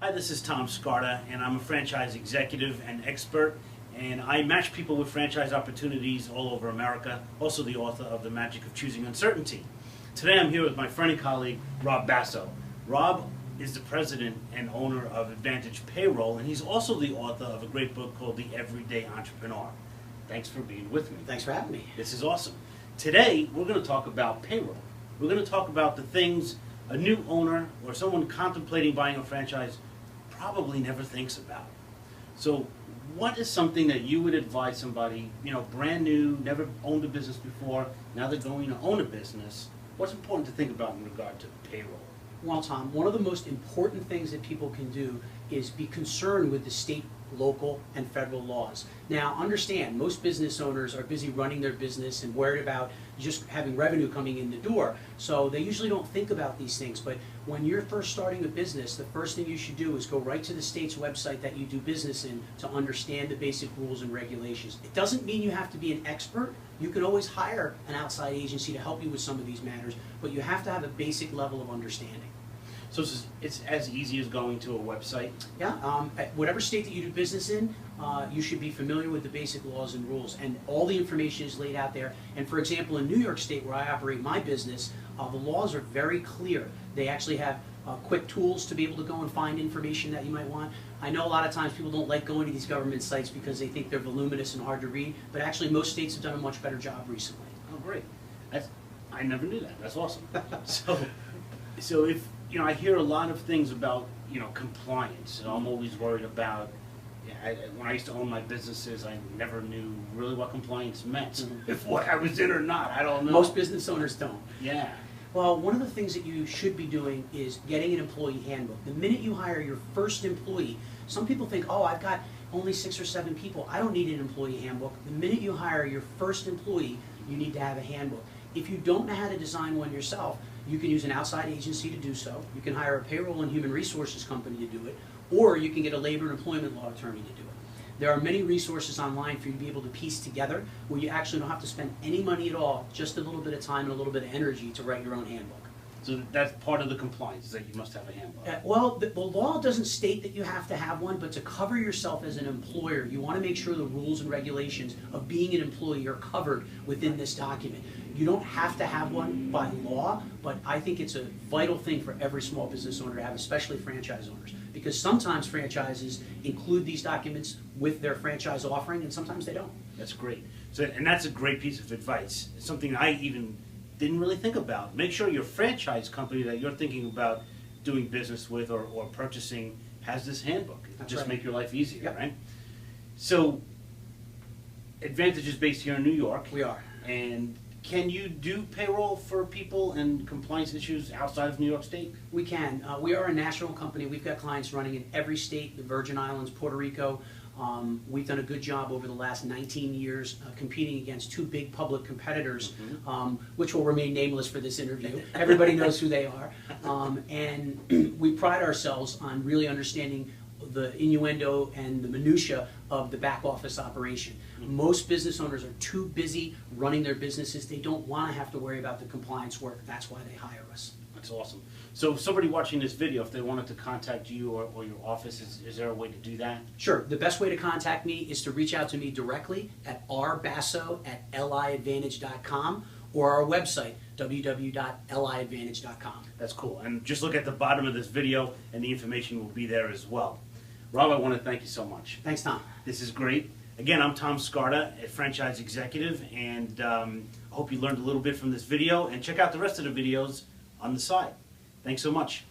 Hi, this is Tom Scarda, and I'm a franchise executive and expert, and I match people with franchise opportunities all over America, also the author of The Magic of Choosing Uncertainty. Today I'm here with my friend and colleague, Rob Basso. Rob is the president and owner of Advantage Payroll, and he's also the author of a great book called The Everyday Entrepreneur. Thanks for being with me. Thanks for having me. This is awesome. Today, we're going to talk about payroll. We're going to talk about the things a new owner or someone contemplating buying a franchise probably never thinks about. So what is something that you would advise somebody, brand new, never owned a business before, now they're going to own a business? What's important to think about in regard to payroll? Well, Tom, one of the most important things that people can do is be concerned with the state, local, and federal laws. Now, understand, most business owners are busy running their business and worried about just having revenue coming in the door, so they usually don't think about these things. But when you're first starting a business, the first thing you should do is go right to the state's website that you do business in to understand the basic rules and regulations. It doesn't mean you have to be an expert. You can always hire an outside agency to help you with some of these matters, but you have to have a basic level of understanding. So it's as easy as going to a website? Yeah, at whatever state that you do business in, you should be familiar with the basic laws and rules, and all the information is laid out there. And for example, in New York State, where I operate my business, the laws are very clear. They actually have quick tools to be able to go and find information that you might want. I know a lot of times people don't like going to these government sites because they think they're voluminous and hard to read, but actually most states have done a much better job recently. Oh, great. I never knew that. That's awesome. So if, I hear a lot of things about, compliance, and I'm always worried about, when I used to own my businesses, I never knew really what compliance meant. If what I was in or not, I don't know. Most business owners don't. Yeah. Well, one of the things that you should be doing is getting an employee handbook. The minute you hire your first employee, some people think, oh, I've got only 6 or 7 people, I don't need an employee handbook. The minute you hire your first employee, you need to have a handbook. If you don't know how to design one yourself, you can use an outside agency to do so. You can hire a payroll and human resources company to do it, or you can get a labor and employment law attorney to do it. There are many resources online for you to be able to piece together where you actually don't have to spend any money at all, just a little bit of time and a little bit of energy to write your own handbook. So that's part of the compliance, is that you must have a handbook. Well, the law doesn't state that you have to have one, but to cover yourself as an employer, you want to make sure the rules and regulations of being an employee are covered within this document. You don't have to have one by law, but I think it's a vital thing for every small business owner to have, especially franchise owners, because sometimes franchises include these documents with their franchise offering, and sometimes they don't. That's great. And that's a great piece of advice. It's something I even didn't really think about. Make sure your franchise company that you're thinking about doing business with or purchasing has this handbook. It'll just make your life easier, yep. Right? So, Advantage is based here in New York. We are. And can you do payroll for people and compliance issues outside of New York State? We can. We are a national company. We've got clients running in every state, the Virgin Islands, Puerto Rico. We've done a good job over the last 19 years competing against 2 big public competitors, which will remain nameless for this interview. Everybody knows who they are. And we pride ourselves on really understanding the innuendo and the minutia of the back office operation. Most business owners are too busy running their businesses. They don't want to have to worry about the compliance work. That's why they hire us. That's awesome. So if somebody watching this video, if they wanted to contact you or your office, is there a way to do that? Sure. The best way to contact me is to reach out to me directly at rbasso@liadvantage.com or our website, www.liadvantage.com. That's cool. And just look at the bottom of this video and the information will be there as well. Rob, I want to thank you so much. Thanks, Tom. This is great. Again, I'm Tom Scarda, a franchise executive, and I hope you learned a little bit from this video, and check out the rest of the videos on the side. Thanks so much.